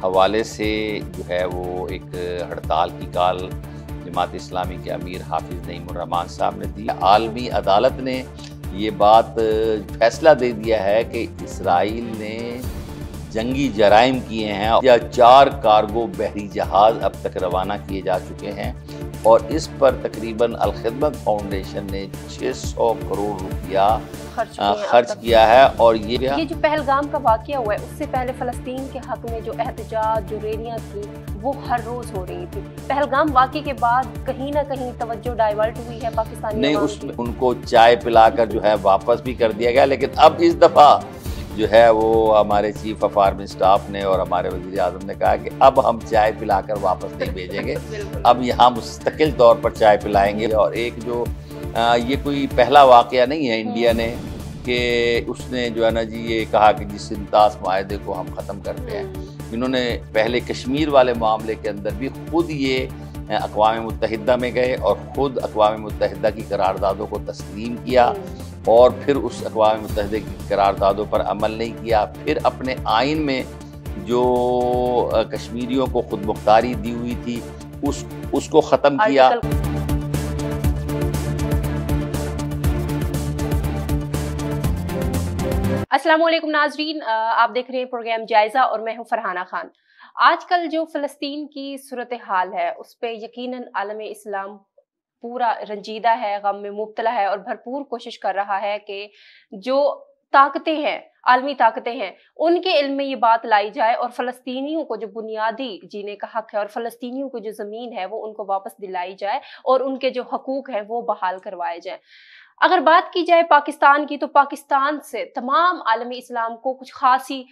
حوالے سے جو ہے وہ ایک ہڑتال کی کال جماعت اسلامی کے امیر حافظ نعیم الرحمان صاحب نے دی۔ عالمی عدالت نے یہ بات فیصلہ دے دیا ہے کہ اسرائیل نے جنگی جرائم کیے ہیں یا 4 کارگو بحری جہاز اب تک روانہ کیے جا چکے ہیں، اور اس پر تقریباً الخدمت فاؤنڈیشن نے 600 کروڑ روپیہ خرچ کیا ہے۔ اور یہ جو پہلگام کا واقعہ ہوا ہے، اس سے پہلے فلسطین کے حق میں جو احتجاج، جو ریلیاں تھیں، وہ ہر روز ہو رہی تھی۔ پہلگام واقعے کے بعد کہیں نہ کہیں توجہ ڈائیورٹ ہوئی ہے پاکستانی نہیں، ان کو چائے پلا کر جو ہے واپس بھی کر دیا گیا، لیکن اب اس دفعہ جو ہے وہ ہمارے چیف آف آرمی سٹاف نے اور ہمارے وزیر اعظم نے کہا کہ اب ہم چائے پلا کر واپس نہیں بھیجیں گے، اب یہاں مستقل طور پر چائے پلائیں گے۔ اور ایک جو یہ کوئی پہلا واقعہ نہیں ہے انڈیا نے کہ اس نے جو ہے نا جی یہ کہا کہ جس انتاز معاہدے کو ہم ختم کرتے ہیں۔ انہوں نے پہلے کشمیر والے معاملے کے اندر بھی خود یہ اقوام متحدہ میں گئے اور خود اقوام متحدہ کی قراردادوں کو تسلیم کیا، اور پھر اس اقوام متحدہ کی قراردادوں پر عمل نہیں کیا، پھر اپنے آئین میں جو کشمیریوں کو خود مختاری دی ہوئی تھی اس کو ختم کیا۔ السلام علیکم ناظرین، آپ دیکھ رہے ہیں پروگرام جائزہ اور میں ہوں فرحانہ خان۔ آج کل جو فلسطین کی صورتحال ہے اس پہ یقیناً عالم اسلام پورا رنجیدہ ہے، غم میں مبتلا ہے، اور بھرپور کوشش کر رہا ہے کہ جو طاقتیں ہیں، عالمی طاقتیں ہیں، ان کے علم میں یہ بات لائی جائے اور فلسطینیوں کو جو بنیادی جینے کا حق ہے اور فلسطینیوں کو جو زمین ہے وہ ان کو واپس دلائی جائے اور ان کے جو حقوق ہیں وہ بحال کروائے جائیں۔ اگر بات کی جائے پاکستان کی، تو پاکستان سے تمام عالمی اسلام کو کچھ خاصی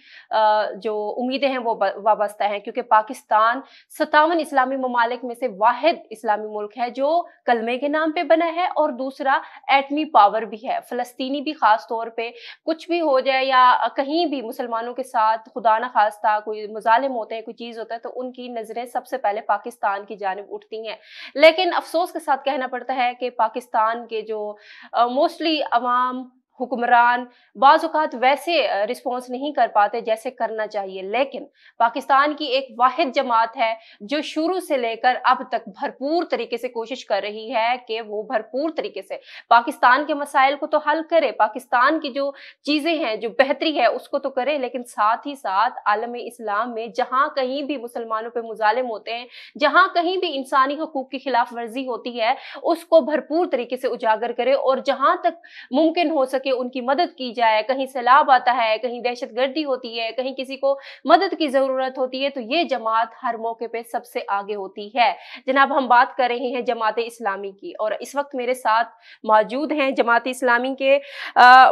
جو امیدیں ہیں وہ وابستہ ہیں، کیونکہ پاکستان 57 اسلامی ممالک میں سے واحد اسلامی ملک ہے جو کلمے کے نام پہ بنا ہے، اور دوسرا ایٹمی پاور بھی ہے۔ فلسطینی بھی خاص طور پہ کچھ بھی ہو جائے یا کہیں بھی مسلمانوں کے ساتھ خدا نہ خواستہ کوئی مظالم ہوتے ہیں، کوئی چیز ہوتا ہے، تو ان کی نظریں سب سے پہلے پاکستان کی جانب اٹھتی ہیں۔ لیکن افسوس کے ساتھ کہنا پڑتا ہے کہ پاکستان کے جو موسٹلی عوام، حکمران بعض اوقات ویسے رسپانس نہیں کر پاتے جیسے کرنا چاہیے، لیکن پاکستان کی ایک واحد جماعت ہے جو شروع سے لے کر اب تک بھرپور طریقے سے کوشش کر رہی ہے کہ وہ بھرپور طریقے سے پاکستان کے مسائل کو تو حل کرے، پاکستان کی جو چیزیں ہیں، جو بہتری ہے اس کو تو کرے، لیکن ساتھ ہی ساتھ عالم اسلام میں جہاں کہیں بھی مسلمانوں پہ مظالم ہوتے ہیں، جہاں کہیں بھی انسانی حقوق کی خلاف ورزی ہوتی ہے، اس کو بھرپور طریقے سے اجاگر کرے، اور جہاں تک ممکن ہو سکے ان کی مدد کی جائے۔ کہیں سیلاب آتا ہے، کہیں دہشت گردی ہوتی ہے، کہیں کسی کو مدد کی ضرورت ہوتی ہے، تو یہ جماعت ہر موقع پہ سب سے آگے ہوتی ہے۔ جناب، ہم بات کر رہے ہیں جماعت اسلامی کی، اور اس وقت میرے ساتھ موجود ہیں جماعت اسلامی کے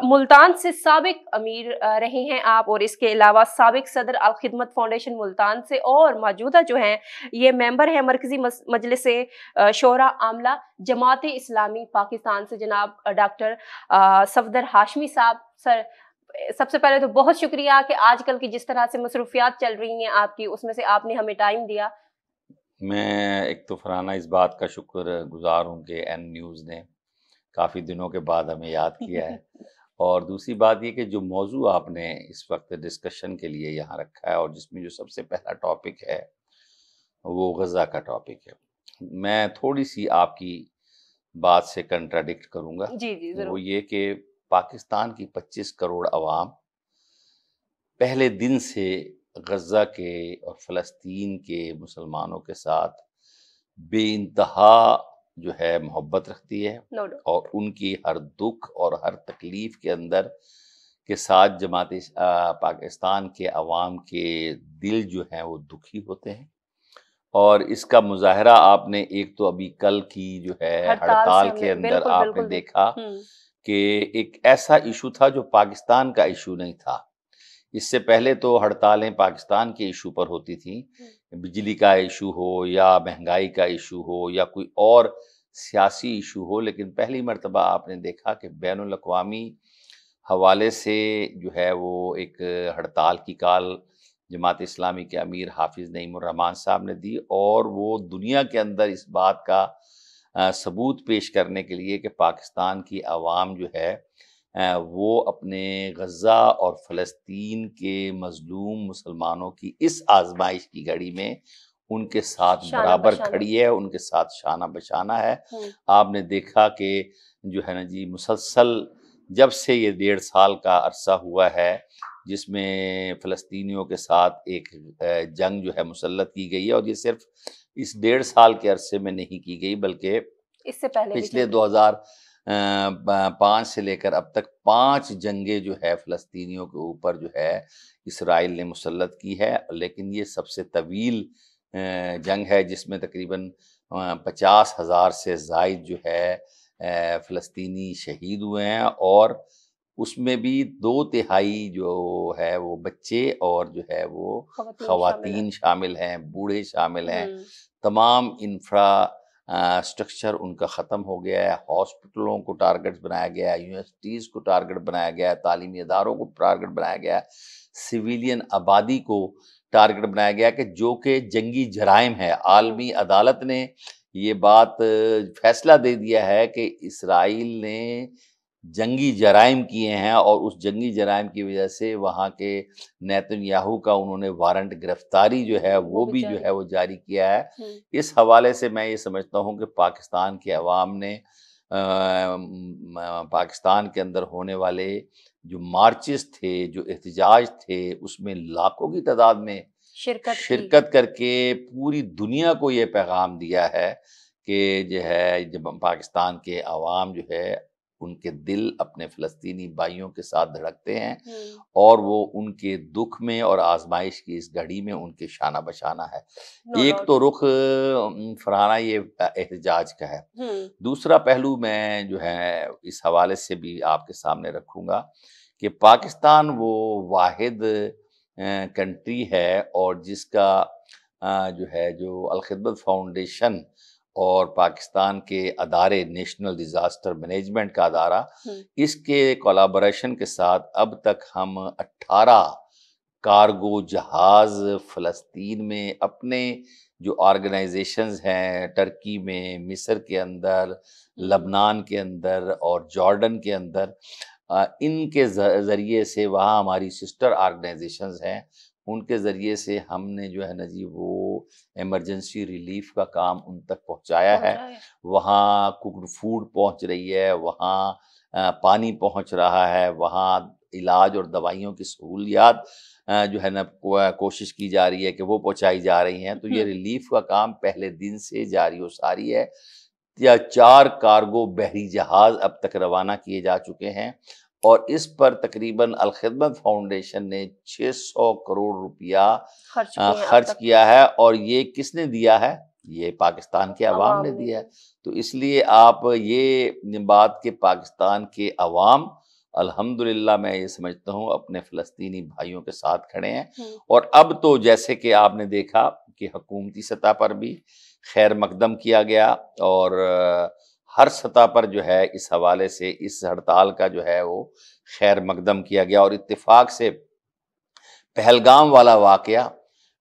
ملتان سے سابق امیر رہے ہیں آپ، اور اس کے علاوہ سابق صدر الخدمت فاؤنڈیشن ملتان سے، اور موجودہ جو ہیں یہ ممبر ہیں مرکزی مجلس شورا عاملہ جماعت اسلامی پاکستان سے، جناب ڈاکٹر صفدر ہاشمی صاحب۔ سر، سب سے پہلے تو بہت شکریہ کہ آج کل کی جس طرح سے مصروفیات چل رہی ہیں آپ کی، اس میں سے آپ نے ہمیں ٹائم دیا۔ میں ایک تو فرحانہ اس بات کا شکر گزار ہوں کہ این نیوز نے کافی دنوں کے بعد ہمیں یاد کیا ہے، اور دوسری بات یہ کہ جو موضوع آپ نے اس وقت ڈسکشن کے لیے یہاں رکھا ہے، اور جس میں جو سب سے پہلا ٹاپک ہے وہ غزہ کا ٹاپک ہے، میں تھوڑی سی آپ کی بات سے کنٹراڈکٹ کروں گا۔ جی ضرور۔ وہ یہ کہ پاکستان کی 25 کروڑ عوام پہلے دن سے غزہ کے اور فلسطین کے مسلمانوں کے ساتھ بے انتہا جو ہے محبت رکھتی ہے، اور ان کی ہر دکھ اور ہر تکلیف کے اندر کے ساتھ جماعت پاکستان کے عوام کے دل جو ہیں وہ دکھی ہوتے ہیں۔ اور اس کا مظاہرہ آپ نے ایک تو ابھی کل کی جو ہے ہڑتال کے اندر آپ نے دیکھا کہ ایک ایسا ایشو تھا جو پاکستان کا ایشو نہیں تھا۔ اس سے پہلے تو ہڑتالیں پاکستان کے ایشو پر ہوتی تھیں، بجلی کا ایشو ہو یا مہنگائی کا ایشو ہو یا کوئی اور سیاسی ایشو ہو، لیکن پہلی مرتبہ آپ نے دیکھا کہ بین الاقوامی حوالے سے جو ہے وہ ایک ہڑتال کی کال جماعت اسلامی کے امیر حافظ نعیم الرحمان صاحب نے دی، اور وہ دنیا کے اندر اس بات کا ثبوت پیش کرنے کے لیے کہ پاکستان کی عوام جو ہے وہ اپنے غزہ اور فلسطین کے مظلوم مسلمانوں کی اس آزمائش کی گھڑی میں ان کے ساتھ برابر کھڑی ہے، ان کے ساتھ شانہ بشانہ ہے۔ آپ نے دیکھا کہ جو ہے نا جی مسلسل جب سے یہ 1.5 سال کا عرصہ ہوا ہے جس میں فلسطینیوں کے ساتھ ایک جنگ جو ہے مسلط کی گئی ہے، اور یہ صرف اس 1.5 سال کے عرصے میں نہیں کی گئی بلکہ اس سے پہلے پچھلے 2005 سے لے کر اب تک 5 جنگیں جو ہے فلسطینیوں کے اوپر جو ہے اسرائیل نے مسلط کی ہے، لیکن یہ سب سے طویل جنگ ہے جس میں تقریباً 50,000 سے زائد جو ہے فلسطینی شہید ہوئے ہیں، اور اس میں بھی 2/3 جو ہے وہ بچے اور جو ہے وہ خواتین شامل ہیں، بوڑھے شامل ہیں۔ تمام اسٹرکچر ان کا ختم ہو گیا ہے، ہاسپٹلوں کو ٹارگٹ بنایا گیا ہے، یونیورسٹیز کو ٹارگٹ بنایا گیا ہے، تعلیمی اداروں کو ٹارگٹ بنایا گیا ہے، سویلین آبادی کو ٹارگٹ بنایا گیا کہ جو کہ جنگی جرائم ہے۔ عالمی عدالت نے یہ بات فیصلہ دے دیا ہے کہ اسرائیل نے جنگی جرائم کیے ہیں، اور اس جنگی جرائم کی وجہ سے وہاں کے نیتن یاہو کا انہوں نے وارنٹ گرفتاری جو ہے وہ بھی جو ہے وہ جاری کیا ہے۔ اس حوالے سے میں یہ سمجھتا ہوں کہ پاکستان کے عوام نے پاکستان کے اندر ہونے والے جو مارچز تھے، جو احتجاج تھے، اس میں لاکھوں کی تعداد میں شرکت کر کے پوری دنیا کو یہ پیغام دیا ہے کہ جو ہے جب پاکستان کے عوام جو ہے ان کے دل اپنے فلسطینی بھائیوں کے ساتھ دھڑکتے ہیں، اور وہ ان کے دکھ میں اور آزمائش کی اس گھڑی میں ان کے شانہ بشانہ ہے۔ ایک تو رخ فرحانہ یہ احتجاج کا ہے، دوسرا پہلو میں جو ہے اس حوالے سے بھی آپ کے سامنے رکھوں گا کہ پاکستان وہ واحد کنٹری ہے اور جس کا جو الخدمت فاؤنڈیشن اور پاکستان کے ادارے، نیشنل ڈیزاسٹر مینجمنٹ کا ادارہ، اس کے کولابریشن کے ساتھ اب تک ہم 18 کارگو جہاز فلسطین میں اپنے جو آرگنائزیشنز ہیں، ٹرکی میں، مصر کے اندر، لبنان کے اندر اور جارڈن کے اندر، ان کے ذریعے سے وہاں ہماری سسٹر آرگنائزیشنز ہیں، ان کے ذریعے سے ہم نے جو ہے نا جی وہ ایمرجنسی ریلیف کا کام ان تک پہنچایا ہے۔ وہاں کوکڈ فوڈ پہنچ رہی ہے، وہاں پانی پہنچ رہا ہے، وہاں علاج اور دوائیوں کی سہولیات جو ہے نا کوشش کی جا رہی ہے کہ وہ پہنچائی جا رہی ہیں۔ تو یہ ریلیف کا کام پہلے دن سے جاری و ساری ہے۔ 4 کارگو بحری جہاز اب تک روانہ کیے جا چکے ہیں، اور اس پر تقریباً الخدمت فاؤنڈیشن نے 600 کروڑ روپیہ خرچ کیا ہے، اور یہ کس نے دیا ہے؟ یہ پاکستان کے عوام نے دیا ہے۔ تو اس لیے آپ یہ بات کہ پاکستان کے عوام الحمدللہ میں یہ سمجھتا ہوں اپنے فلسطینی بھائیوں کے ساتھ کھڑے ہیں، اور اب تو جیسے کہ آپ نے دیکھا کہ حکومتی سطح پر بھی خیر مقدم کیا گیا، اور ہر سطح پر جو ہے اس حوالے سے اس ہڑتال کا جو ہے وہ خیر مقدم کیا گیا، اور اتفاق سے پہلگام والا واقعہ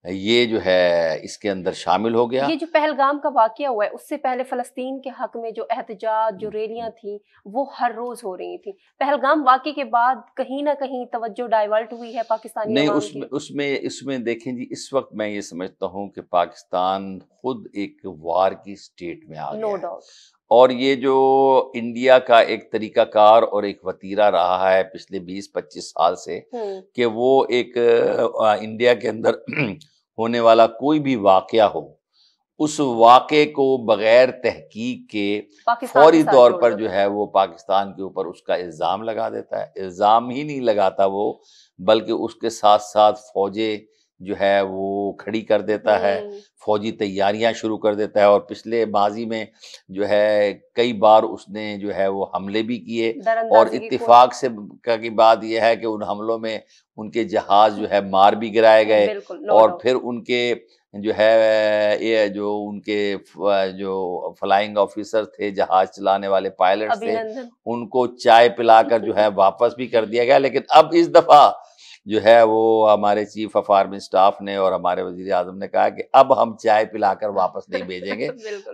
یہ جو ہے اس کے اندر شامل ہو گیا۔ یہ جو پہلگام کا واقعہ ہوا ہے، اس سے پہلے فلسطین کے حق میں جو احتجاج، جو ریلیاں تھیں، وہ ہر روز ہو رہی تھیں۔ پہلگام واقعے کے بعد کہیں نہ کہیں توجہ ڈائیورٹ ہوئی ہے پاکستانی عوام کی؟ اس میں دیکھیں جی، اس وقت میں یہ سمجھتا ہوں کہ پاکستان خود ایک وار کی سٹیٹ میں آ گیا ہے، اور یہ جو انڈیا کا ایک طریقہ کار اور ایک وتیرہ رہا ہے پچھلے 20-25 سال سے کہ وہ ایک انڈیا کے اندر ہونے والا کوئی بھی واقعہ ہو، اس واقعے کو بغیر تحقیق کے فوری طور پر جو ہے وہ پاکستان کے اوپر اس کا الزام لگا دیتا ہے۔ الزام ہی نہیں لگاتا وہ، بلکہ اس کے ساتھ ساتھ فوجیں جو ہے وہ کھڑی کر دیتا ہے، فوجی تیاریاں شروع کر دیتا ہے، اور پچھلے ماضی میں جو ہے کئی بار اس نے جو ہے وہ حملے بھی کیے، اور اتفاق سے کی بات یہ ہے کہ ان حملوں میں ان کے جہاز جو ہے مار بھی گرائے گئے، اور پھر ان کے جو ہے یہ جو ان کے جو فلائنگ آفیسر تھے، جہاز چلانے والے پائلٹ تھے، ان کو چائے پلا کر جو ہے واپس بھی کر دیا گیا۔ لیکن اب اس دفعہ جو ہے وہ ہمارے چیف آف آرمی اسٹاف نے اور ہمارے وزیر اعظم نے کہا کہ اب ہم چائے پلا کر واپس نہیں بھیجیں گے،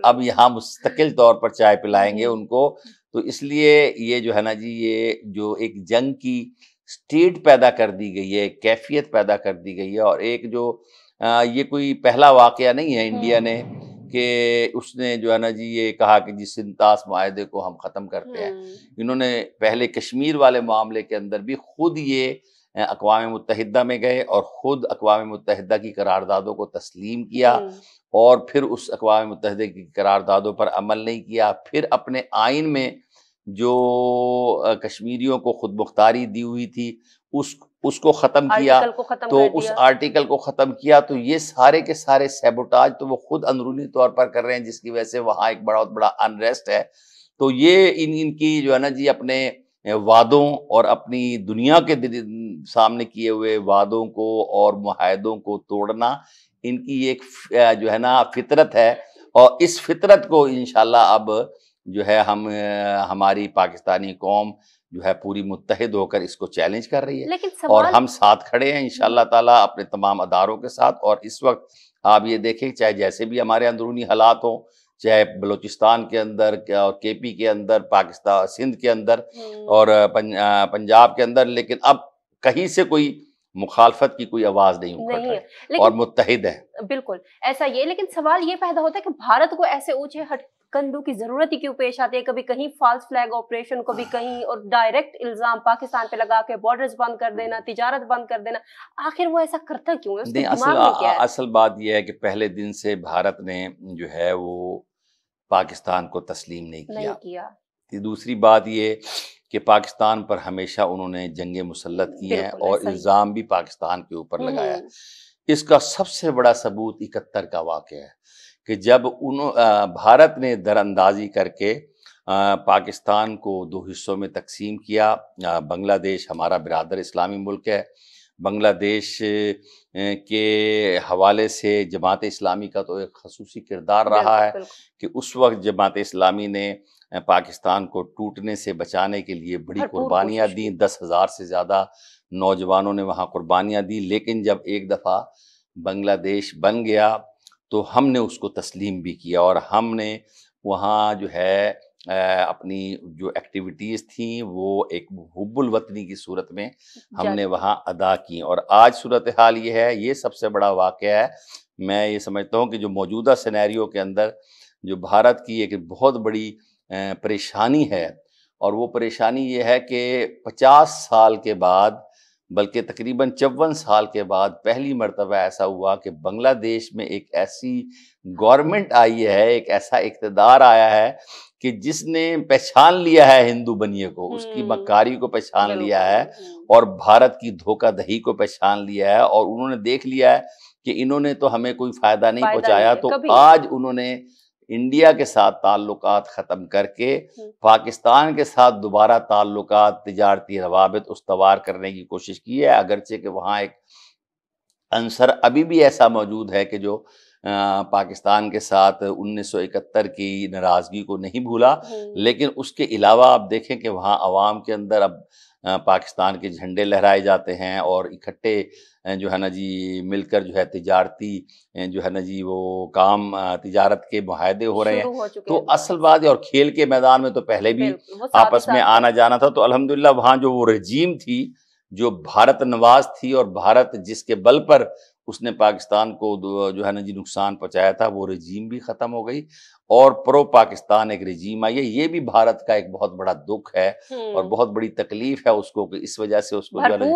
اب یہاں مستقل طور پر چائے پلائیں گے ان کو، تو اس لیے یہ جو ہے نا جی یہ جو ایک جنگ کی سٹیٹ پیدا کر دی گئی ہے، کیفیت پیدا کر دی گئی ہے، اور ایک جو یہ کوئی پہلا واقعہ نہیں ہے انڈیا نے کہ اس نے جو ہے نا جی یہ کہا کہ جس سنتاس معاہدے کو ہم ختم کرتے ہیں۔ انہوں نے پہلے کشمیر والے معاملے کے اندر بھی خود یہ اقوام متحدہ میں گئے اور خود اقوام متحدہ کی قراردادوں کو تسلیم کیا، اور پھر اس اقوام متحدہ کی قراردادوں پر عمل نہیں کیا، پھر اپنے آئین میں جو کشمیریوں کو خود مختاری دی ہوئی تھی اس کو ختم کیا، تو اس آرٹیکل کو ختم کیا۔ تو یہ سارے کے سارے سیبوٹاج تو وہ خود اندرونی طور پر کر رہے ہیں، جس کی وجہ سے وہاں ایک بہت بڑا انریسٹ ہے۔ تو یہ ان کی جو ہے نا جی اپنے وعدوں اور اپنی دنیا کے سامنے کیے ہوئے وعدوں کو اور معاہدوں کو توڑنا ان کی ایک جو ہے نا فطرت ہے، اور اس فطرت کو انشاءاللہ اب جو ہے ہماری پاکستانی قوم جو ہے پوری متحد ہو کر اس کو چیلنج کر رہی ہے، اور ہم ساتھ کھڑے ہیں انشاءاللہ تعالیٰ اپنے تمام اداروں کے ساتھ۔ اور اس وقت آپ یہ دیکھیں چاہے جیسے بھی ہمارے اندرونی حالات ہوں، چاہے بلوچستان کے اندر اور کے پی کے اندر، پاکستان سندھ کے اندر اور پنجاب کے اندر، لیکن اب کہیں سے کوئی مخالفت کی کوئی آواز نہیں اٹھ رہی اور متحد ہے۔ بالکل ایسا یہ، لیکن سوال یہ پیدا ہوتا ہے کہ بھارت کو ایسے اونچے ہٹ کندوں کی ضرورت ہی کیوں پیش آتی ہے؟ کبھی کہیں فالس فلیگ آپریشن، کبھی کہیں، اور ڈائریکٹ الزام پاکستان پہ لگا کے بارڈرز بند کر دینا، تجارت بند کر دینا، آخر وہ ایسا کرتا کیوں ہے؟ اس کے دماغ میں کیا ہے؟ اصل بات یہ ہے کہ پہلے دن سے بھارت نے جو ہے وہ پاکستان کو تسلیم نہیں کیا۔ دوسری بات یہ کہ پاکستان پر ہمیشہ انہوں نے جنگیں مسلط کی ہیں اور الزام بھی پاکستان کے اوپر لگایا ہے۔ اس کا سب سے بڑا ثبوت 71 کا واقعہ ہے کہ جب بھارت نے در اندازی کر کے پاکستان کو 2 حصوں میں تقسیم کیا۔ بنگلہ دیش ہمارا برادر اسلامی ملک ہے، بنگلہ دیش کے حوالے سے جماعت اسلامی کا تو ایک خصوصی کردار رہا ہے کہ اس وقت جماعت اسلامی نے پاکستان کو ٹوٹنے سے بچانے کے لیے بڑی قربانیاں دیں، 10,000 سے زیادہ نوجوانوں نے وہاں قربانیاں دی۔ لیکن جب ایک دفعہ بنگلہ دیش بن گیا تو ہم نے اس کو تسلیم بھی کیا، اور ہم نے وہاں جو ہے اپنی جو ایکٹیویٹیز تھیں وہ ایک حب الوطنی کی صورت میں ہم نے وہاں ادا کی۔ اور آج صورتحال یہ ہے، یہ سب سے بڑا واقعہ ہے۔ میں یہ سمجھتا ہوں کہ جو موجودہ سینیریو کے اندر جو بھارت کی ایک بہت بڑی پریشانی ہے، اور وہ پریشانی یہ ہے کہ 50 سال کے بعد، بلکہ تقریباً 54 سال کے بعد پہلی مرتبہ ایسا ہوا کہ بنگلہ دیش میں ایک ایسی گورنمنٹ آئی ہے، ایک ایسا اقتدار آیا ہے کہ جس نے پہچان لیا ہے ہندو بنیے کو، اس کی مکاری کو پہچان لیا ہے، اور بھارت کی دھوکہ دہی کو پہچان لیا ہے، اور انہوں نے دیکھ لیا ہے کہ انہوں نے تو ہمیں کوئی فائدہ نہیں پہنچایا، تو آج انہوں نے انڈیا کے ساتھ تعلقات ختم کر کے پاکستان کے ساتھ دوبارہ تعلقات، تجارتی روابط استوار کرنے کی کوشش کی ہے، اگرچہ کہ وہاں ایک عنصر ابھی بھی ایسا موجود ہے کہ جو پاکستان کے ساتھ 1971 کی ناراضگی کو نہیں بھولا، لیکن اس کے علاوہ آپ دیکھیں کہ وہاں عوام کے اندر اب پاکستان کے جھنڈے لہرائے جاتے ہیں، اور اکٹھے جو ہے نا جی مل کر جو ہے تجارتی جو ہے نا جی وہ کام، تجارت کے معاہدے ہو رہے ہیں۔ تو اصل بات ہے، اور کھیل کے میدان میں تو پہلے بھی آپس میں آنا جانا تھا، تو الحمدللہ وہاں جو وہ رجیم تھی جو بھارت نواز تھی، اور بھارت جس کے بل پر اس نے پاکستان کو جو ہے نا جی نقصان پہنچایا تھا، وہ رجیم بھی ختم ہو گئی، اور پرو پاکستان ایک رجیم آئی ہے۔ یہ بھی بھارت کا ایک بہت بڑا دکھ ہے اور بہت بڑی تکلیف ہے اس کو، کہ اس وجہ سے اس کو جو ہے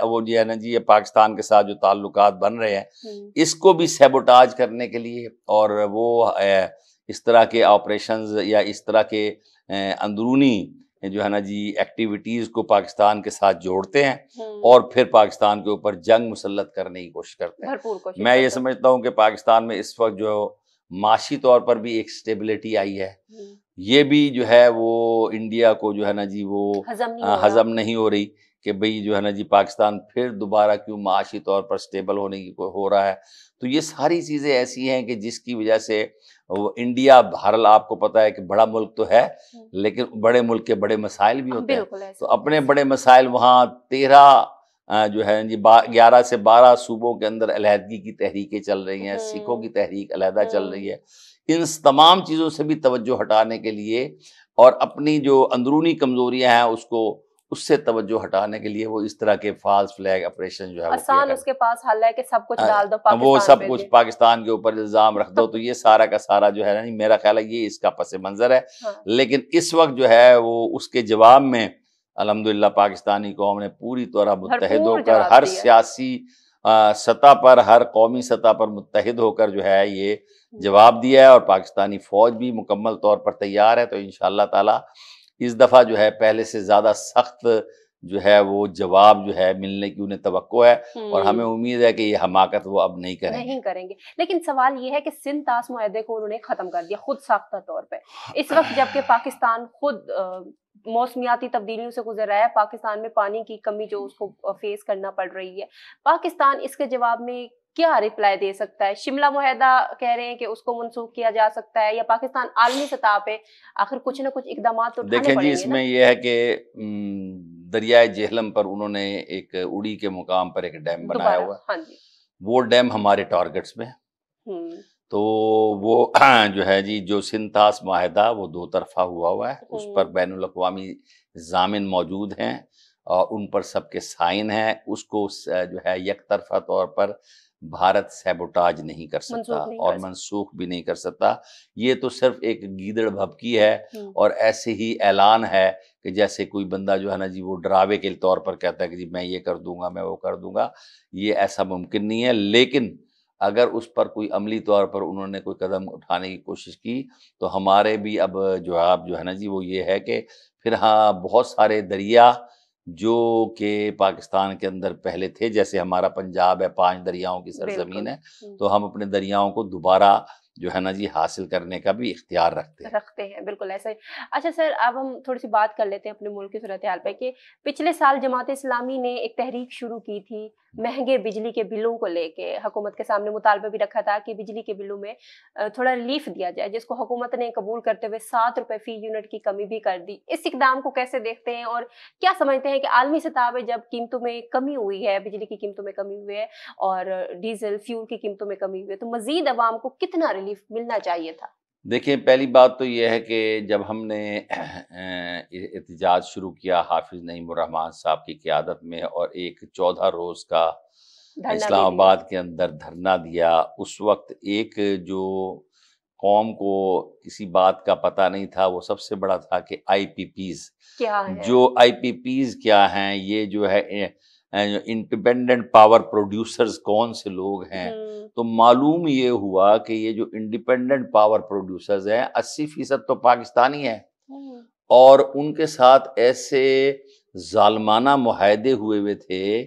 وہ جو ہے نا جی پاکستان کے ساتھ جو تعلقات بن رہے ہیں اس کو بھی سیبوٹاج کرنے کے لیے، اور وہ اس طرح کے آپریشنز یا اس طرح کے اندرونی جو ہے نا جی ایکٹیویٹیز کو پاکستان کے ساتھ جوڑتے ہیں، اور پھر پاکستان کے اوپر جنگ مسلط کرنے کی کوشش کرتے ہیں۔ میں یہ سمجھتا ہوں کہ پاکستان میں اس وقت جو معاشی طور پر بھی ایک سٹیبلٹی آئی ہے، یہ بھی جو ہے وہ انڈیا کو جو ہے نا جی وہ ہضم نہیں ہو رہی کہ بھئی جو ہے نا جی پاکستان پھر دوبارہ کیوں معاشی طور پر سٹیبل ہونے کی ہو رہا ہے۔ تو یہ ساری چیزیں ایسی ہیں کہ جس کی وجہ سے وہ انڈیا، بہرحال آپ کو پتہ ہے کہ بڑا ملک تو ہے، لیکن بڑے ملک کے بڑے مسائل بھی ہوتے ہیں، تو اپنے بڑے مسائل وہاں 13 جو ہے جی 11 سے 12 صوبوں کے اندر علیحدگی کی تحریکیں چل رہی ہیں، سکھوں کی تحریک علیحدہ چل رہی ہے، ان تمام چیزوں سے بھی توجہ ہٹانے کے لیے اور اپنی جو اندرونی کمزوریاں ہیں اس سے توجہ ہٹانے کے لیے وہ اس طرح کے فالس فلیگ آپریشن جو ہے وہ آسان اس کے پاس حل ہے کہ سب کچھ ڈال دو وہ پاکستان سب پہ کچھ جی۔ پاکستان کے اوپر الزام رکھ دو، تو یہ سارا کا سارا جو ہے نا میرا خیال ہے یہ اس کا پس منظر ہے۔ ہاں۔ لیکن اس وقت جو ہے وہ اس کے جواب میں الحمدللہ پاکستانی قوم نے پوری طرح متحد ہو بھرپور کر جواب ہر دیا۔ سیاسی سطح پر، ہر قومی سطح پر متحد ہو کر جو ہے یہ جواب دیا ہے، اور پاکستانی فوج بھی مکمل طور پر تیار ہے۔ تو انشاءاللہ تعالی اس دفعہ جو ہے پہلے سے زیادہ سخت جو ہے وہ جواب جو ہے ملنے کی انہیں توقع ہے، اور ہمیں امید ہے کہ یہ حماقت وہ اب نہیں کریں گے۔ لیکن سوال یہ ہے کہ سندھ طاس معاہدے کو انہوں نے ختم کر دیا خود ساختہ طور پہ اس وقت، جبکہ پاکستان خود موسمیاتی تبدیلیوں سے گزر رہا ہے، پاکستان میں پانی کی کمی جو اس کو فیس کرنا پڑ رہی ہے۔ پاکستان اس کے جواب میں کیا رپلائی دے سکتا ہے؟ شملہ معاہدہ کہہ رہے ہیں کہ اس کو منسوخ کیا جا سکتا ہے، یا پاکستان عالمی سطح پہ آخر کچھ نہ کچھ اقدامات تو اٹھانے دیکھیں پڑیں جی، گے اس نا؟ میں یہ ہے کہ دریائے جہلم پر انہوں نے ایک اڑی کے مقام پر ایک ڈیم بنایا دوبارہ، ہوا ہے، ہاں جی۔ وہ ڈیم ہمارے ٹارگٹس میں ہے۔ تو وہ جو ہے جی، جو سندھ طاس معاہدہ وہ دو طرفہ ہوا ہے، اس پر بین الاقوامی ضامن موجود ہیں اور ان پر سب کے سائن ہیں، اس کو جو ہے یک طرفہ طور پر بھارت سیبوٹاج نہیں کر سکتا اور منسوخ بھی نہیں کر سکتا۔ یہ تو صرف ایک گیدڑ بھبکی ہے اور ایسے ہی اعلان ہے کہ جیسے کوئی بندہ جو ہے نا جی وہ ڈراوے کے طور پر کہتا ہے کہ جی میں یہ کر دوں گا، میں وہ کر دوں گا۔ یہ ایسا ممکن نہیں ہے، لیکن اگر اس پر کوئی عملی طور پر انہوں نے کوئی قدم اٹھانے کی کوشش کی تو ہمارے بھی اب جواب جو ہے نا جی وہ یہ ہے کہ پھر ہاں بہت سارے دریا جو کہ پاکستان کے اندر پہلے تھے، جیسے ہمارا پنجاب ہے 5 دریاؤں کی سرزمین ہے، تو ہم اپنے دریاؤں کو دوبارہ جو ہے نا جی حاصل کرنے کا بھی اختیار رکھتے ہیں۔ بالکل ایسا ہی۔ اچھا سر، اب ہم تھوڑی سی بات کر لیتے ہیں اپنے ملک کی صورتحال پہ کہ پچھلے سال جماعت اسلامی نے ایک تحریک شروع کی تھی مہنگے بجلی کے بلوں کو لے کے، حکومت کے سامنے مطالبہ بھی رکھا تھا کہ بجلی کے بلوں میں تھوڑا ریلیف دیا جائے، جس کو حکومت نے قبول کرتے ہوئے 7 روپے فی یونٹ کی کمی بھی کر دی۔ اس اقدام کو کیسے دیکھتے ہیں اور کیا سمجھتے ہیں کہ عالمی سطح پہ جب قیمتوں میں کمی ہوئی ہے، بجلی کی قیمتوں میں کمی ہوئی ہے اور ڈیزل فیول کی قیمتوں میں کمی ہوئی ہے، تو مزید عوام کو کتنا ریلیف ملنا چاہیے تھا؟ دیکھیں، پہلی بات تو یہ ہے کہ جب ہم نے احتجاج شروع کیا حافظ نعیم الرحمن صاحب کی قیادت میں اور ایک 14 روز کا اسلام آباد کے اندر دھرنا دیا، اس وقت ایک جو قوم کو کسی بات کا پتہ نہیں تھا وہ سب سے بڑا تھا کہ آئی پی پیز جو آئی پی پیز کیا ہیں، یہ جو ہے انڈیپینڈنٹ پاور پروڈیوسرز کون سے لوگ ہیں، تو معلوم یہ ہوا کہ یہ جو انڈیپینڈنٹ پاور پروڈیوسرز ہیں 80% تو پاکستانی ہیں، اور ان کے ساتھ ایسے ظالمانہ معاہدے ہوئے تھے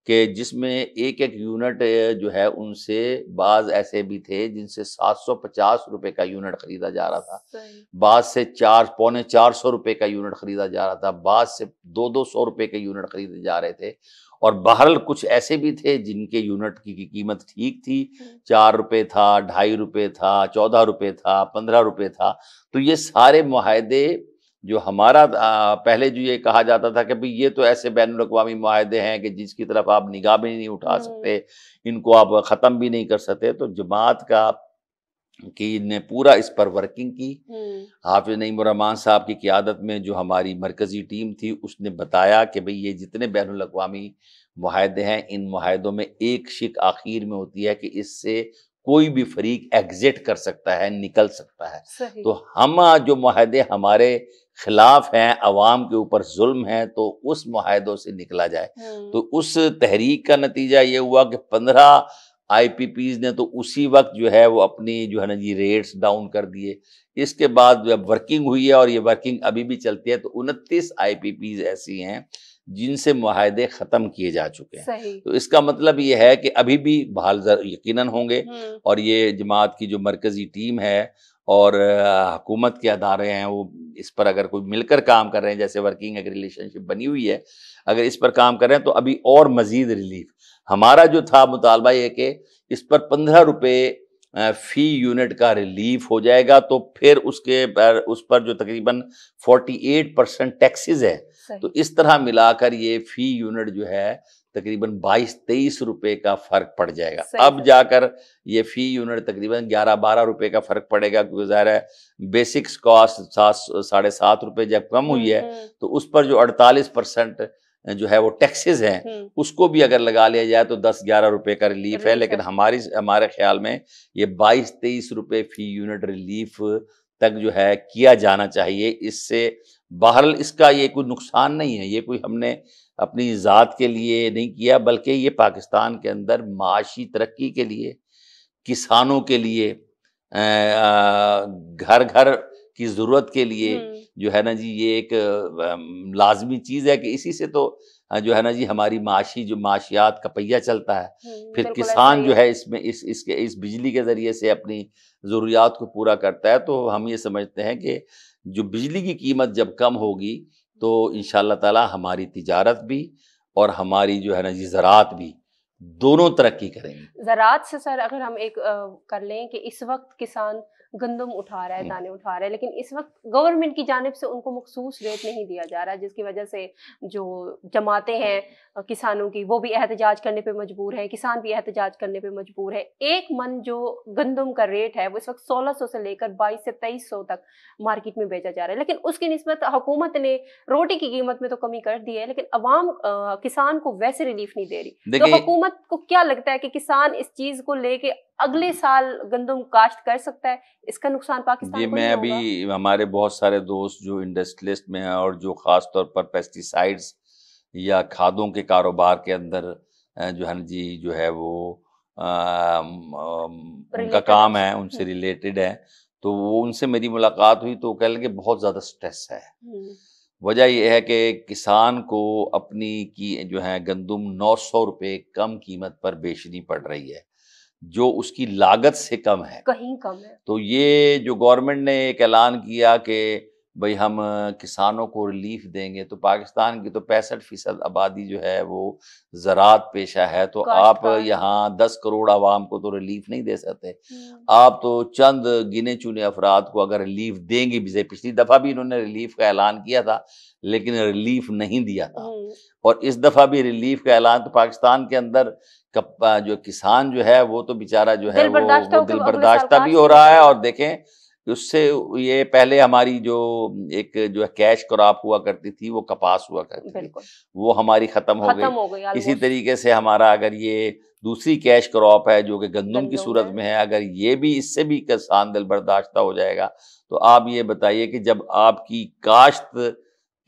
کہ جس میں ایک یونٹ جو ہے ان سے بعض ایسے بھی تھے جن سے 750 روپے کا یونٹ خریدا جا رہا تھا، بعض سے 450 روپے کا یونٹ خریدا جا رہا تھا، بعض سے 200 روپے کے یونٹ خریدے جا رہے تھے، اور بہرحال کچھ ایسے بھی تھے جن کے یونٹ کی قیمت ٹھیک تھی، 4 روپے تھا، 2.5 روپے تھا، 14 روپے تھا، 15 روپے تھا۔ تو یہ سارے معاہدے جو ہمارا پہلے جو یہ کہا جاتا تھا کہ بھئی یہ تو ایسے بین الاقوامی معاہدے ہیں کہ جس کی طرف آپ نگاہ بھی نہیں اٹھا سکتے، ان کو آپ ختم بھی نہیں کر سکتے، تو جماعت کی نے پورا اس پر ورکنگ کی۔ حافظ نعیم الرحمن صاحب کی قیادت میں جو ہماری مرکزی ٹیم تھی اس نے بتایا کہ بھئی یہ جتنے بین الاقوامی معاہدے ہیں، ان معاہدوں میں ایک شق آخر میں ہوتی ہے کہ اس سے کوئی بھی فریق ایگزٹ کر سکتا ہے، نکل سکتا ہے۔ تو ہم جو معاہدے ہمارے خلاف ہیں، عوام کے اوپر ظلم ہے، تو اس معاہدوں سے نکلا جائے۔ تو اس تحریک کا نتیجہ یہ ہوا کہ 15 آئی پی پیز نے تو اسی وقت جو ہے وہ اپنی جو ہے نا جی ریٹس ڈاؤن کر دیے۔ اس کے بعد جب ورکنگ ہوئی ہے اور یہ ورکنگ ابھی بھی چلتی ہے، تو 29 آئی پی پیز ایسی ہیں جن سے معاہدے ختم کیے جا چکے ہیں۔ تو اس کا مطلب یہ ہے کہ ابھی بھی بحال یقیناً ہوں گے، اور یہ جماعت کی جو مرکزی ٹیم ہے اور حکومت کے ادارے ہیں وہ اس پر اگر کوئی مل کر کام کر رہے ہیں، جیسے ورکنگ ایک ریلیشن شپ بنی ہوئی ہے، اگر اس پر کام کر رہے ہیں تو ابھی اور مزید ریلیف۔ ہمارا جو تھا مطالبہ یہ کہ اس پر 15 روپے فی یونٹ کا ریلیف ہو جائے گا، تو پھر اس پر جو تقریباً 48% ٹیکسز ہے، تو اس طرح ملا کر یہ فی یونٹ جو ہے تقریباً 22-23 روپے کا فرق پڑ جائے گا. اب جا کر یہ فی یونٹ تقریباً 11-12 روپے کا فرق پڑے گا, کیونکہ ظاہر ہے بیسکس کاسٹ 7.5 روپے جب کم ہوئی ہے تو اس پر جو 48% جو ہے وہ ٹیکسز ہیں اس کو بھی اگر لگا لیا جائے تو 10-11 روپے کا ریلیف ہے. لیکن ہمارے خیال میں یہ 22-23 روپے فی یونٹ ریلیف تک جو ہے کیا جانا چاہیے. اس سے بہرحال اس کا یہ کوئی نقصان نہیں ہے, یہ کوئی ہم نے اپنی ذات کے لیے نہیں کیا, بلکہ یہ پاکستان کے اندر معاشی ترقی کے لیے, کسانوں کے لیے, گھر گھر کی ضرورت کے لیے جو ہے نا جی یہ ایک لازمی چیز ہے کہ اسی سے تو جو ہے نا جی ہماری معاشیات کا پہیہ چلتا ہے. پھر کسان جو ہے اس میں اس بجلی کے ذریعے سے اپنی ضروریات کو پورا کرتا ہے. تو ہم یہ سمجھتے ہیں کہ جو بجلی کی قیمت جب کم ہوگی تو انشاءاللہ تعالی ہماری تجارت بھی اور ہماری جو ہے نا جی زراعت بھی دونوں ترقی کریں گے. زراعت سے سر اگر ہم ایک کر لیں کہ اس وقت کسان گندم اٹھا رہا ہے, دانے اٹھا رہا ہے, لیکن اس وقت گورنمنٹ کی جانب سے ان کو مخصوص ریٹ نہیں دیا جا رہا, جس کی وجہ سے جو جماعتیں ہیں کسانوں کی وہ بھی احتجاج کرنے پہ مجبور ہیں, کسان بھی احتجاج کرنے پہ مجبور ہے. 1 من جو گندم کا ریٹ ہے وہ اس وقت 1600 سے لے کر 2200 سے 2300 تک مارکیٹ میں بیچا جا رہا ہے, لیکن اس کی نسبت حکومت نے روٹی کی قیمت میں تو کمی کر دی ہے, لیکن عوام کسان کو ویسے ریلیف نہیں دے رہی. تو حکومت کو کیا لگتا ہے کہ کسان اس چیز کو لے کے اگلے سال گندم کاشت کر سکتا ہے؟ اس کا نقصان پاکستان کو نہیں ہوگا؟ میں ابھی ہمارے بہت سارے دوست جو انڈسٹریلسٹ میں ہیں اور جو خاص طور پر پیسٹی یا کھادوں کے کاروبار کے اندر جو ہے جی جو ہے وہ ان کا کام ہے, ان سے ریلیٹڈ ہے, تو وہ ان سے میری ملاقات ہوئی تو کہہ لیں کہ بہت زیادہ سٹریس ہے. وجہ یہ ہے کہ کسان کو اپنی کی جو ہے گندم 900 روپے کم قیمت پر بیچنی پڑ رہی ہے, جو اس کی لاگت سے کم ہے, کہیں کم ہے. تو یہ جو گورنمنٹ نے ایک اعلان کیا کہ بھئی ہم کسانوں کو ریلیف دیں گے, تو پاکستان کی تو 65% آبادی جو ہے وہ زراعت پیشہ ہے, تو آپ یہاں 10 کروڑ عوام کو تو ریلیف نہیں دے سکتے. آپ تو چند گنے چنے افراد کو اگر ریلیف دیں گے بھی, پچھلی دفعہ بھی انہوں نے ریلیف کا اعلان کیا تھا لیکن ریلیف نہیں دیا تھا, اور اس دفعہ بھی ریلیف کا اعلان تو پاکستان کے اندر جو کسان جو ہے وہ تو بیچارہ جو ہے وہ دل برداشتہ بھی ہو رہا ہے. اور دیکھیں اس سے یہ پہلے ہماری جو ایک جو کیش کراپ ہوا کرتی تھی وہ کپاس ہوا کرتی تھی, وہ ہماری ختم ہو گئی. اسی طریقے سے ہمارا اگر یہ دوسری کیش کراپ ہے جو کہ گندم کی صورت میں ہے, اگر یہ بھی اس سے بھی کسان دل برداشتہ ہو جائے گا, تو آپ یہ بتائیے کہ جب آپ کی کاشت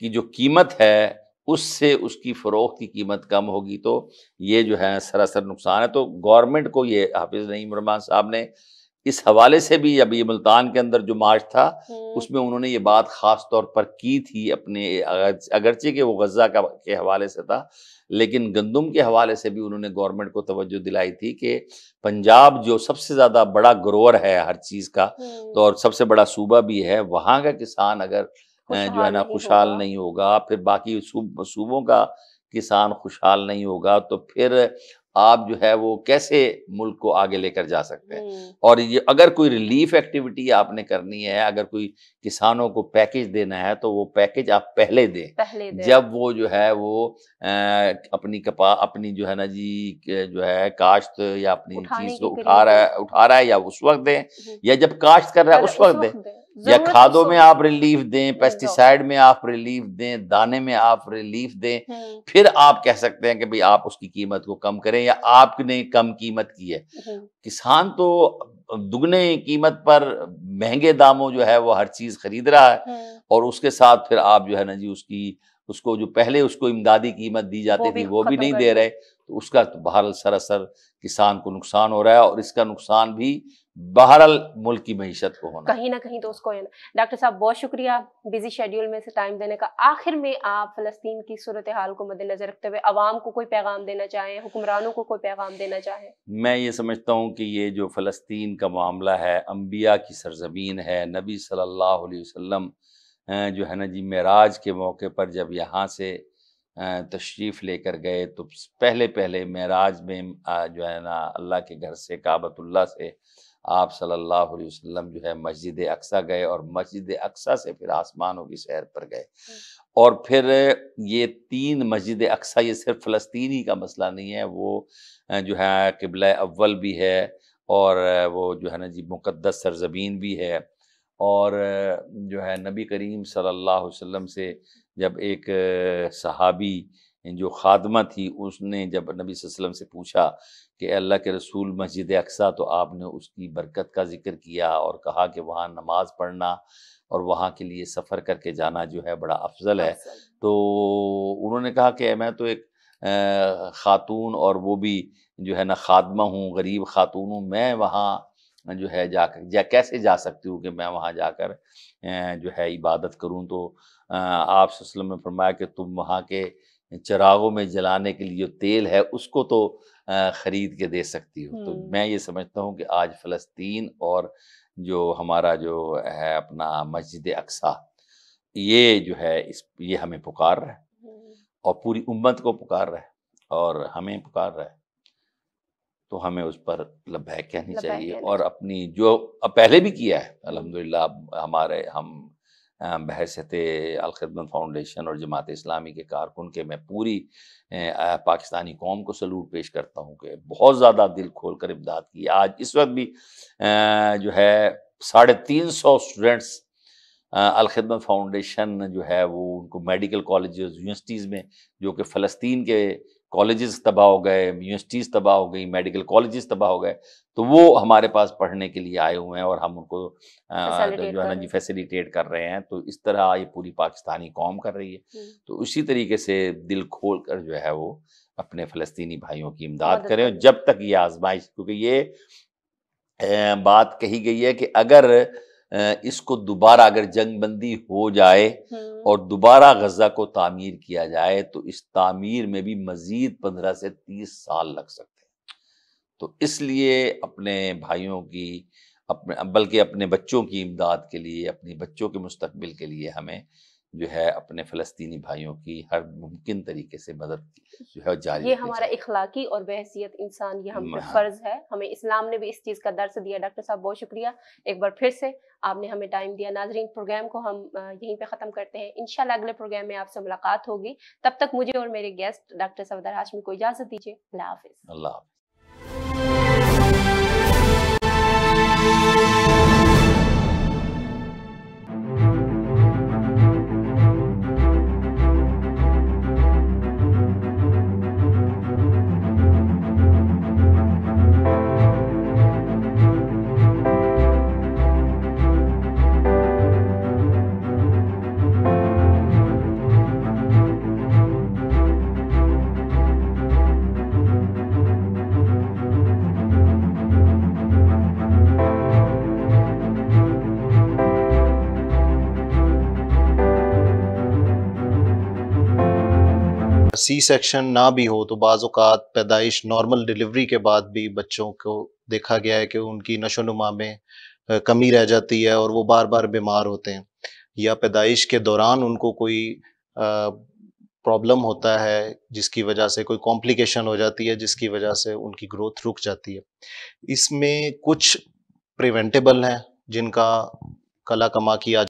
کی جو قیمت ہے اس سے اس کی فروخت کی قیمت کم ہوگی, تو یہ جو ہے سراسر نقصان ہے. تو گورنمنٹ کو یہ حافظ نعیم الرحمن صاحب نے اس حوالے سے بھی, اب یہ ملتان کے اندر جو مارچ تھا اس میں انہوں نے یہ بات خاص طور پر کی تھی اپنے, اگرچہ کہ وہ غزہ کے حوالے سے تھا, لیکن گندم کے حوالے سے بھی انہوں نے گورنمنٹ کو توجہ دلائی تھی کہ پنجاب جو سب سے زیادہ بڑا گروور ہے ہر چیز کا, تو اور سب سے بڑا صوبہ بھی ہے, وہاں کا کسان اگر جو ہے نا خوشحال نہیں ہوگا, پھر باقی صوبوں کا کسان خوشحال نہیں ہوگا, تو پھر آپ جو ہے وہ کیسے ملک کو آگے لے کر جا سکتے ہیں. اور یہ اگر کوئی ریلیف ایکٹیویٹی آپ نے کرنی ہے, اگر کوئی کسانوں کو پیکج دینا ہے, تو وہ پیکج آپ پہلے دیں جب وہ جو ہے وہ اپنی جو ہے نا جی جو ہے کاشت یا اپنی چیز کو اٹھا رہا ہے یا اس وقت دیں, یا جب کاشت کر رہا ہے اس وقت دیں, یا کھادوں میں آپ ریلیف دیں, پیسٹیسائڈ میں آپ ریلیف دیں, دانے میں آپ ریلیف دیں, پھر آپ کہہ سکتے ہیں کہ بھئی آپ اس کی قیمت کو کم کریں یا آپ نے کم قیمت کی ہے. کسان تو دگنے قیمت پر مہنگے داموں جو ہے وہ ہر چیز خرید رہا ہے, اور اس کے ساتھ پھر آپ جو ہے نا جی اس کو جو پہلے اس کو امدادی قیمت دی جاتی تھی وہ بھی نہیں دے رہے, تو اس کا بہرحال سراسر کسان کو نقصان ہو رہا ہے, اور اس کا نقصان بھی بہرحال ملک کی معیشت کو ہونا کہیں نہ کہیں تو اس کو ہے نا. ڈاکٹر صاحب بہت شکریہ بزی شیڈیول میں سے ٹائم دینے کا. آخر میں آپ فلسطین کی صورتحال کو مد نظر رکھتے ہوئے عوام کو کوئی پیغام دینا چاہیں, حکمرانوں کو کوئی پیغام دینا چاہیں؟ میں یہ سمجھتا ہوں کہ یہ جو فلسطین کا معاملہ ہے انبیاء کی سرزمین ہے. نبی صلی اللہ علیہ وسلم جو ہے نا جی معراج کے موقع پر جب یہاں سے تشریف لے کر گئے, تو پہلے معراج میں جو ہے نا اللہ کے گھر سے کعبۃ اللہ سے آپ صلی اللہ علیہ وسلم جو ہے مسجد اقصیٰ گئے اور مسجد اقصیٰ سے پھر آسمانوں کی سیر پر گئے، اور پھر یہ 3 مسجد اقصیٰ یہ صرف فلسطینی کا مسئلہ نہیں ہے، وہ جو ہے قبلہ اول بھی ہے، اور وہ جو ہے نا جی مقدس سرزمین بھی ہے، اور جو ہے نبی کریم صلی اللہ علیہ وسلم سے جب ایک صحابی جو خادمہ تھی، اس نے جب نبی صلی اللہ علیہ وسلم سے پوچھا کہ اللہ کے رسول مسجد اقصیٰ، تو آپ نے اس کی برکت کا ذکر کیا اور کہا کہ وہاں نماز پڑھنا اور وہاں کے لیے سفر کر کے جانا جو ہے بڑا افضل ہے۔ تو انہوں نے کہا کہ میں تو ایک خاتون اور وہ بھی جو ہے نا خادمہ ہوں، غریب خاتون ہوں، میں وہاں جو ہے جا کر کیسے جا سکتی ہوں کہ میں وہاں جا کر جو ہے عبادت کروں؟ تو آپ صلی اللہ علیہ وسلم نے فرمایا کہ تم وہاں کے چراغوں میں جلانے کے لیے جو تیل ہے اس کو تو خرید کے دے سکتی ہو۔ تو میں یہ سمجھتا ہوں کہ آج فلسطین اور جو ہمارا جو ہے اپنا مسجد اقصیٰ، یہ جو ہے یہ ہمیں پکار رہا ہے اور پوری امت کو پکار رہا ہے اور ہمیں پکار رہا ہے، تو ہمیں اس پر لبیک کہنی چاہیے، اور اپنی جو پہلے بھی کیا ہے الحمدللہ، ہم بحیثیت الخدمت فاؤنڈیشن اور جماعت اسلامی کے کارکن کے میں پوری پاکستانی قوم کو سلوٹ پیش کرتا ہوں کہ بہت زیادہ دل کھول کر امداد کی۔ آج اس وقت بھی جو ہے 350 اسٹوڈنٹس الخدمت فاؤنڈیشن جو ہے وہ ان کو میڈیکل کالجز یونیورسٹیز میں، جو کہ فلسطین کے کالجز تباہ ہو گئے، یونیورسٹیز تباہ ہو گئی، میڈیکل کالجز تباہ ہو گئے، تو وہ ہمارے پاس پڑھنے کے لیے آئے ہوئے ہیں اور ہم ان کو جو ہے نا جی فیسیلیٹیٹ کر رہے ہیں۔ تو اس طرح یہ پوری پاکستانی قوم کر رہی ہے، تو اسی طریقے سے دل کھول کر جو ہے وہ اپنے فلسطینی بھائیوں کی امداد کریں، اور جب تک یہ آزمائش، کیونکہ یہ بات کہی گئی ہے کہ اگر اس کو دوبارہ اگر جنگ بندی ہو جائے اور دوبارہ غزہ کو تعمیر کیا جائے تو اس تعمیر میں بھی مزید 15 سے 30 سال لگ سکتے ہیں۔ تو اس لیے اپنے بھائیوں کی بلکہ اپنے بچوں کی امداد کے لیے، اپنے بچوں کے مستقبل کے لیے ہمیں جو ہے اپنے فلسطینی بھائیوں کی ہر ممکن طریقے سے مدد جو ہے جاری، یہ ہمارا اخلاقی اور بحیثیت انسان یہ ہم پہ فرض ہے، ہمیں اسلام نے بھی اس چیز کا درس دیا۔ ڈاکٹر صاحب بہت شکریہ ایک بار پھر سے، آپ نے ہمیں ٹائم دیا۔ ناظرین، پروگرام کو ہم یہیں پہ ختم کرتے ہیں، انشاءاللہ اگلے پروگرام میں آپ سے ملاقات ہوگی، تب تک مجھے اور میرے گیسٹ ڈاکٹر صفدر ہاشمی کو اجازت دیجیے۔ اللہ حافظ۔ اللہ حافظ۔ سی سیکشن نہ بھی ہو تو بعض اوقات پیدائش نارمل ڈیلیوری کے بعد بھی بچوں کو دیکھا گیا ہے کہ ان کی نشو و نما میں کمی رہ جاتی ہے اور وہ بار بار بیمار ہوتے ہیں، یا پیدائش کے دوران ان کو کوئی پرابلم ہوتا ہے جس کی وجہ سے کوئی کمپلیکیشن ہو جاتی ہے جس کی وجہ سے ان کی گروتھ رک جاتی ہے۔ اس میں کچھ پریونٹیبل ہیں جن کا کلا کما کیا